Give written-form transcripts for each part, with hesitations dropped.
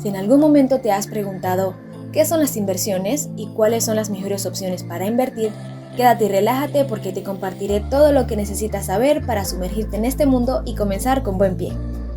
Si en algún momento te has preguntado qué son las inversiones y cuáles son las mejores opciones para invertir, quédate y relájate porque te compartiré todo lo que necesitas saber para sumergirte en este mundo y comenzar con buen pie.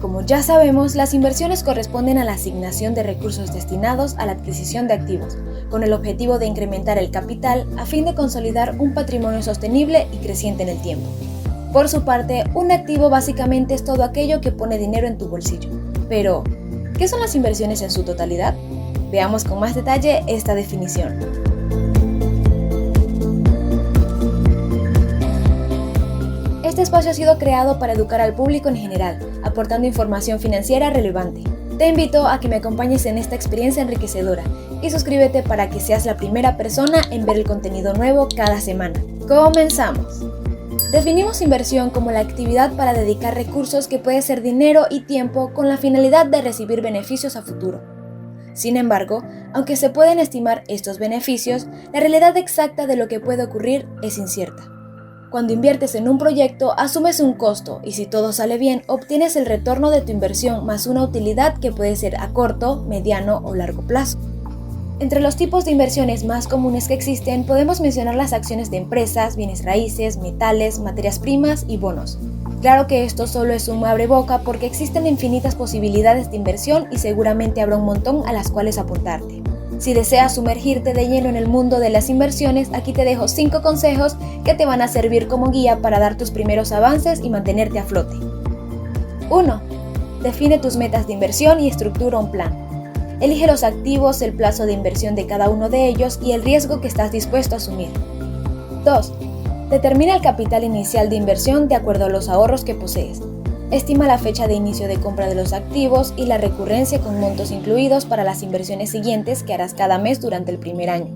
Como ya sabemos, las inversiones corresponden a la asignación de recursos destinados a la adquisición de activos, con el objetivo de incrementar el capital a fin de consolidar un patrimonio sostenible y creciente en el tiempo. Por su parte, un activo básicamente es todo aquello que pone dinero en tu bolsillo. Pero, ¿qué son las inversiones en su totalidad? Veamos con más detalle esta definición. Este espacio ha sido creado para educar al público en general, aportando información financiera relevante. Te invito a que me acompañes en esta experiencia enriquecedora y suscríbete para que seas la primera persona en ver el contenido nuevo cada semana. ¡Comenzamos! Definimos inversión como la actividad para dedicar recursos que puede ser dinero y tiempo con la finalidad de recibir beneficios a futuro. Sin embargo, aunque se pueden estimar estos beneficios, la realidad exacta de lo que puede ocurrir es incierta. Cuando inviertes en un proyecto, asumes un costo y si todo sale bien, obtienes el retorno de tu inversión más una utilidad que puede ser a corto, mediano o largo plazo. Entre los tipos de inversiones más comunes que existen, podemos mencionar las acciones de empresas, bienes raíces, metales, materias primas y bonos. Claro que esto solo es un abreboca porque existen infinitas posibilidades de inversión y seguramente habrá un montón a las cuales apuntarte. Si deseas sumergirte de lleno en el mundo de las inversiones, aquí te dejo 5 consejos que te van a servir como guía para dar tus primeros avances y mantenerte a flote. 1. Define tus metas de inversión y estructura un plan. Elige los activos, el plazo de inversión de cada uno de ellos y el riesgo que estás dispuesto a asumir. 2. Determina el capital inicial de inversión de acuerdo a los ahorros que posees. Estima la fecha de inicio de compra de los activos y la recurrencia con montos incluidos para las inversiones siguientes que harás cada mes durante el primer año.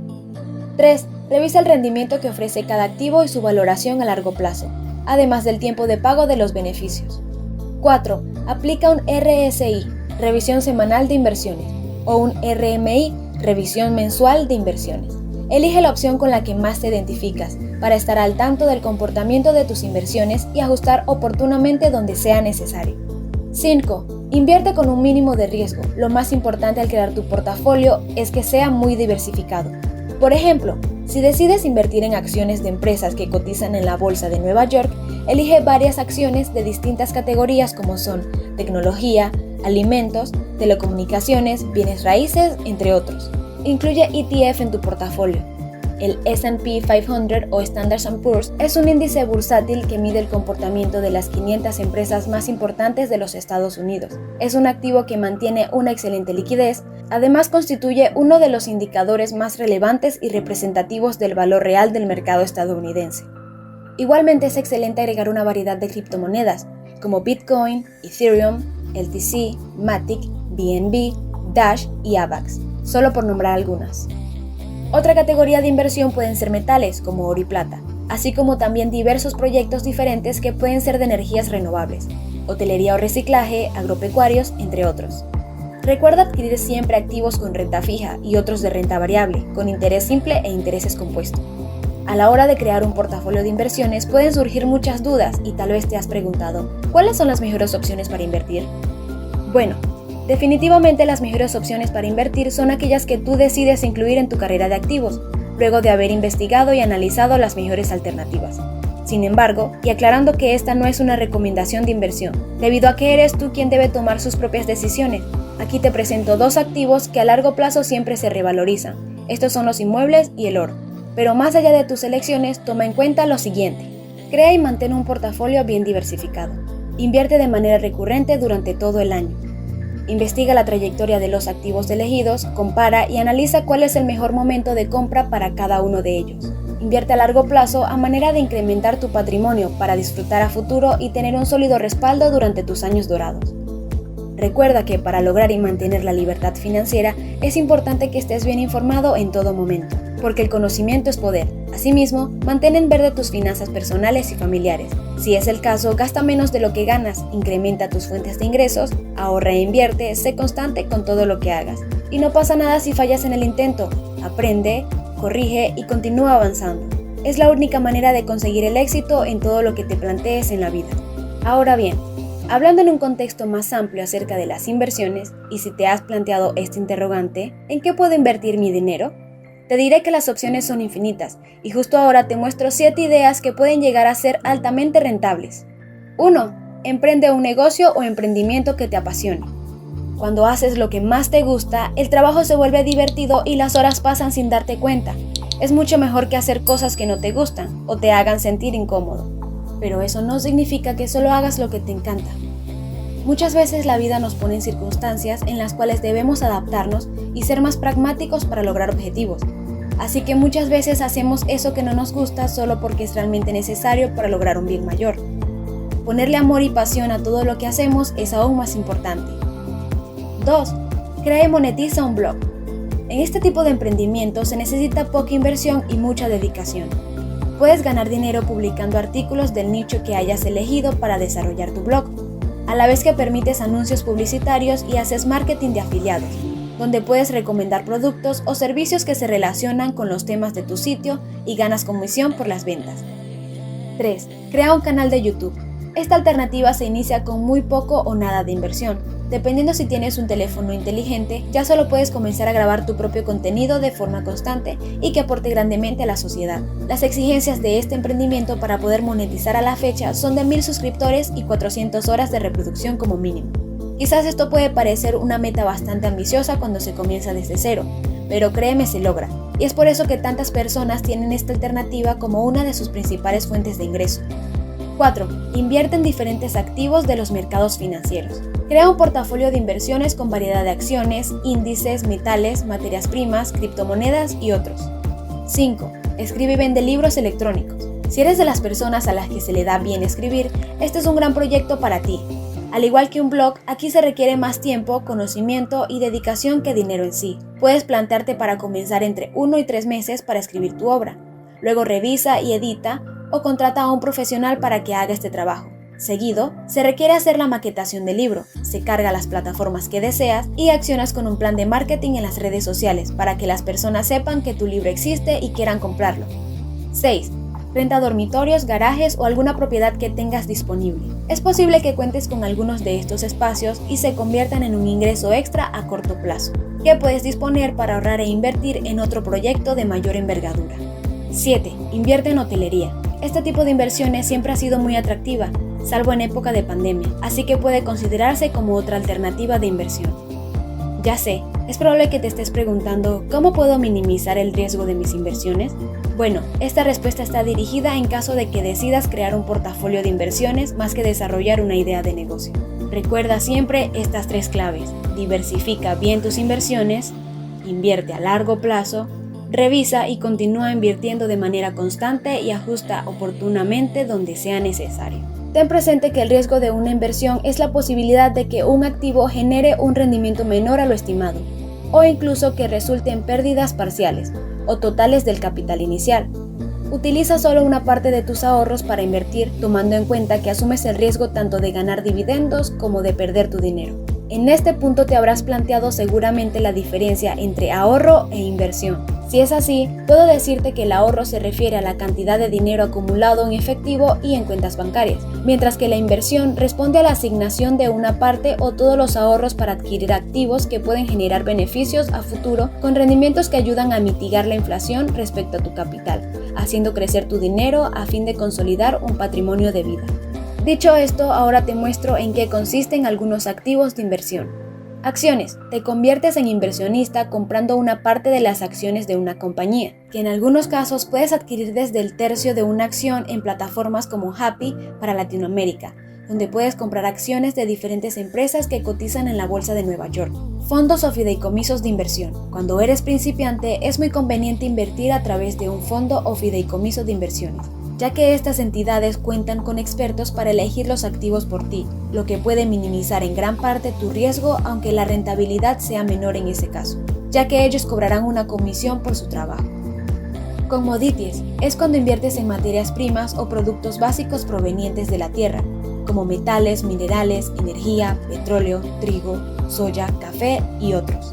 3. Revisa el rendimiento que ofrece cada activo y su valoración a largo plazo, además del tiempo de pago de los beneficios. 4. Aplica un RSI, revisión semanal de inversiones, o un RMI, revisión mensual de inversiones. Elige la opción con la que más te identificas para estar al tanto del comportamiento de tus inversiones y ajustar oportunamente donde sea necesario. 5. Invierte con un mínimo de riesgo. Lo más importante al crear tu portafolio es que sea muy diversificado. Por ejemplo, si decides invertir en acciones de empresas que cotizan en la bolsa de Nueva York, elige varias acciones de distintas categorías como son tecnología, alimentos, telecomunicaciones, bienes raíces, entre otros. Incluye ETF en tu portafolio. El S&P 500 o Standard & Poor's es un índice bursátil que mide el comportamiento de las 500 empresas más importantes de los Estados Unidos. Es un activo que mantiene una excelente liquidez, además constituye uno de los indicadores más relevantes y representativos del valor real del mercado estadounidense. Igualmente es excelente agregar una variedad de criptomonedas, como Bitcoin, Ethereum, LTC, Matic, BNB, Dash y AVAX, solo por nombrar algunas. Otra categoría de inversión pueden ser metales, como oro y plata, así como también diversos proyectos diferentes que pueden ser de energías renovables, hotelería o reciclaje, agropecuarios, entre otros. Recuerda adquirir siempre activos con renta fija y otros de renta variable, con interés simple e intereses compuestos. A la hora de crear un portafolio de inversiones pueden surgir muchas dudas y tal vez te has preguntado, ¿cuáles son las mejores opciones para invertir? Bueno, definitivamente las mejores opciones para invertir son aquellas que tú decides incluir en tu carrera de activos, luego de haber investigado y analizado las mejores alternativas. Sin embargo, y aclarando que esta no es una recomendación de inversión, debido a que eres tú quien debe tomar sus propias decisiones, aquí te presento 2 activos que a largo plazo siempre se revalorizan. Estos son los inmuebles y el oro. Pero más allá de tus elecciones, toma en cuenta lo siguiente. Crea y mantén un portafolio bien diversificado. Invierte de manera recurrente durante todo el año. Investiga la trayectoria de los activos elegidos, compara y analiza cuál es el mejor momento de compra para cada uno de ellos. Invierte a largo plazo a manera de incrementar tu patrimonio para disfrutar a futuro y tener un sólido respaldo durante tus años dorados. Recuerda que para lograr y mantener la libertad financiera es importante que estés bien informado en todo momento, porque el conocimiento es poder. Asimismo, mantén en verde tus finanzas personales y familiares. Si es el caso, gasta menos de lo que ganas, incrementa tus fuentes de ingresos, ahorra e invierte, sé constante con todo lo que hagas. Y no pasa nada si fallas en el intento. Aprende, corrige y continúa avanzando. Es la única manera de conseguir el éxito en todo lo que te plantees en la vida. Ahora bien, Hablando en un contexto más amplio acerca de las inversiones, y si te has planteado este interrogante, ¿en qué puedo invertir mi dinero? Te diré que las opciones son infinitas, y justo ahora te muestro 7 ideas que pueden llegar a ser altamente rentables. 1. Emprende un negocio o emprendimiento que te apasione. Cuando haces lo que más te gusta, el trabajo se vuelve divertido y las horas pasan sin darte cuenta. Es mucho mejor que hacer cosas que no te gustan o te hagan sentir incómodo. Pero eso no significa que solo hagas lo que te encanta. Muchas veces la vida nos pone en circunstancias en las cuales debemos adaptarnos y ser más pragmáticos para lograr objetivos. Así que muchas veces hacemos eso que no nos gusta solo porque es realmente necesario para lograr un bien mayor. Ponerle amor y pasión a todo lo que hacemos es aún más importante. 2. Crea y monetiza un blog. En este tipo de emprendimiento se necesita poca inversión y mucha dedicación. Puedes ganar dinero publicando artículos del nicho que hayas elegido para desarrollar tu blog, a la vez que permites anuncios publicitarios y haces marketing de afiliados, donde puedes recomendar productos o servicios que se relacionan con los temas de tu sitio y ganas comisión por las ventas. 3. Crea un canal de YouTube. Esta alternativa se inicia con muy poco o nada de inversión. Dependiendo si tienes un teléfono inteligente, ya solo puedes comenzar a grabar tu propio contenido de forma constante y que aporte grandemente a la sociedad. Las exigencias de este emprendimiento para poder monetizar a la fecha son de 1000 suscriptores y 400 horas de reproducción como mínimo. Quizás esto puede parecer una meta bastante ambiciosa cuando se comienza desde cero, pero créeme, se logra. Y es por eso que tantas personas tienen esta alternativa como una de sus principales fuentes de ingreso. 4. Invierte en diferentes activos de los mercados financieros. Crea un portafolio de inversiones con variedad de acciones, índices, metales, materias primas, criptomonedas y otros. 5. Escribe y vende libros electrónicos. Si eres de las personas a las que se le da bien escribir, este es un gran proyecto para ti. Al igual que un blog, aquí se requiere más tiempo, conocimiento y dedicación que dinero en sí. Puedes plantearte para comenzar entre 1 y 3 meses para escribir tu obra. Luego revisa y edita o contrata a un profesional para que haga este trabajo. Seguido, se requiere hacer la maquetación del libro, se carga las plataformas que deseas y accionas con un plan de marketing en las redes sociales para que las personas sepan que tu libro existe y quieran comprarlo. 6. Renta dormitorios, garajes o alguna propiedad que tengas disponible. Es posible que cuentes con algunos de estos espacios y se conviertan en un ingreso extra a corto plazo, que puedes disponer para ahorrar e invertir en otro proyecto de mayor envergadura. 7. Invierte en hotelería. Este tipo de inversiones siempre ha sido muy atractiva, salvo en época de pandemia, así que puede considerarse como otra alternativa de inversión. Ya sé, es probable que te estés preguntando ¿cómo puedo minimizar el riesgo de mis inversiones? Bueno, esta respuesta está dirigida en caso de que decidas crear un portafolio de inversiones más que desarrollar una idea de negocio. Recuerda siempre estas 3 claves: diversifica bien tus inversiones, invierte a largo plazo, revisa y continúa invirtiendo de manera constante y ajusta oportunamente donde sea necesario. Ten presente que el riesgo de una inversión es la posibilidad de que un activo genere un rendimiento menor a lo estimado, o incluso que resulte en pérdidas parciales o totales del capital inicial. Utiliza solo una parte de tus ahorros para invertir, tomando en cuenta que asumes el riesgo tanto de ganar dividendos como de perder tu dinero. En este punto te habrás planteado seguramente la diferencia entre ahorro e inversión. Si es así, puedo decirte que el ahorro se refiere a la cantidad de dinero acumulado en efectivo y en cuentas bancarias, mientras que la inversión responde a la asignación de una parte o todos los ahorros para adquirir activos que pueden generar beneficios a futuro con rendimientos que ayudan a mitigar la inflación respecto a tu capital, haciendo crecer tu dinero a fin de consolidar un patrimonio de vida. Dicho esto, ahora te muestro en qué consisten algunos activos de inversión. Acciones. Te conviertes en inversionista comprando una parte de las acciones de una compañía, que en algunos casos puedes adquirir desde el tercio de una acción en plataformas como Happy para Latinoamérica, donde puedes comprar acciones de diferentes empresas que cotizan en la bolsa de Nueva York. Fondos o fideicomisos de inversión. Cuando eres principiante, es muy conveniente invertir a través de un fondo o fideicomiso de inversiones, ya que estas entidades cuentan con expertos para elegir los activos por ti, lo que puede minimizar en gran parte tu riesgo, aunque la rentabilidad sea menor en ese caso, ya que ellos cobrarán una comisión por su trabajo. Commodities es cuando inviertes en materias primas o productos básicos provenientes de la tierra, como metales, minerales, energía, petróleo, trigo, soya, café y otros.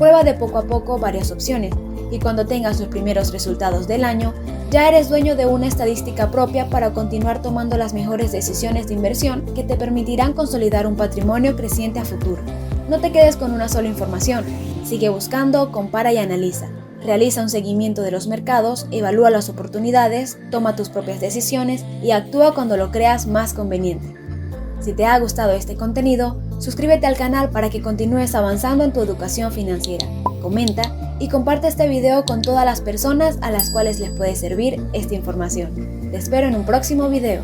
Prueba de poco a poco varias opciones y cuando tengas los primeros resultados del año, ya eres dueño de una estadística propia para continuar tomando las mejores decisiones de inversión que te permitirán consolidar un patrimonio creciente a futuro. No te quedes con una sola información, sigue buscando, compara y analiza. Realiza un seguimiento de los mercados, evalúa las oportunidades, toma tus propias decisiones y actúa cuando lo creas más conveniente. Si te ha gustado este contenido, suscríbete al canal para que continúes avanzando en tu educación financiera. Comenta y comparte este video con todas las personas a las cuales les puede servir esta información. Te espero en un próximo video.